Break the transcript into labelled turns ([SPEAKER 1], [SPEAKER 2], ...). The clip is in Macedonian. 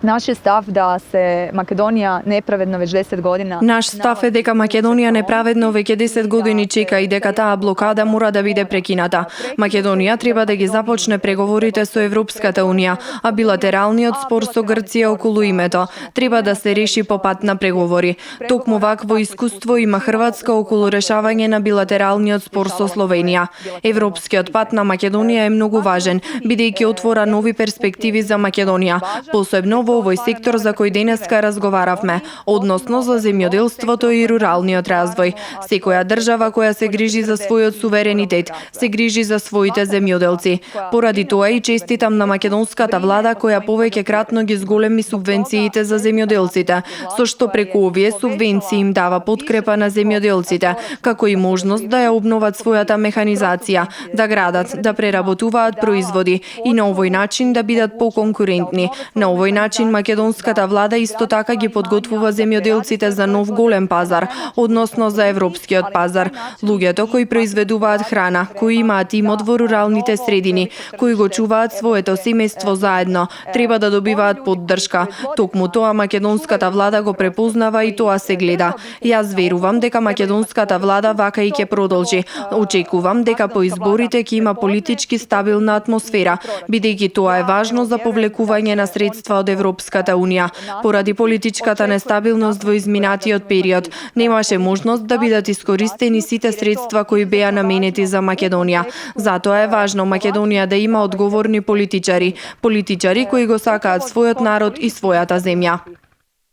[SPEAKER 1] Naš je stav da se Makedonija nepravedno već 10 godina...
[SPEAKER 2] Наш став е дека Македонија неправедно веќе 10 години чека и дека таа блокада мора да биде прекината. Македонија треба да ги започне преговорите со Европската Унија, а билатералниот спор со Грција околу името треба да се реши по пат на преговори. Токму вакво искуство има Хрватска околу решавање на билатералниот спор со Словенија. Европскиот пат на Македонија е многу важен, бидејќи отвора нови перспективи за Македонија, посебно во овој сектор за кој денеска разговаравме, односно за земјоделството и руралниот развој. Секоја држава која се грижи за својот суверенитет, се грижи за своите земјоделци. Поради тоа и честитам на македонската влада која повеќе кратно ги зголеми субвенциите за земјоделците, со што преку овие субвенции им дава подкрепа на земјоделците, како и можност да ја обноват својата механизација, да градат, да преработуваат производи и на овој начин да бидат поконкурентни. На овој начин македонската влада исто така ги подготвува земјоделците за нов голем пазар, односно за европскиот пазар. Луѓето кои произведуваат храна, кои имаат имот во руралните средини, кои го чуваат своето семејство заедно, треба да добиваат поддршка. Токму тоа македонската влада го препознава и тоа се гледа. Јас верувам дека македонската влада вака и ќе продолжи. Очекувам дека по изборите ќе има политички стабилна атмосфера, бидејќи тоа е важно за повлекување на средства од Европската Унија. Поради политичката нестабилност во изминатиот период, немаше можност да бидат искористени сите средства кои беа наменети за Македонија. Затоа е важно Македонија да има одговорни политичари кои го сакаат својот народ и својата земја.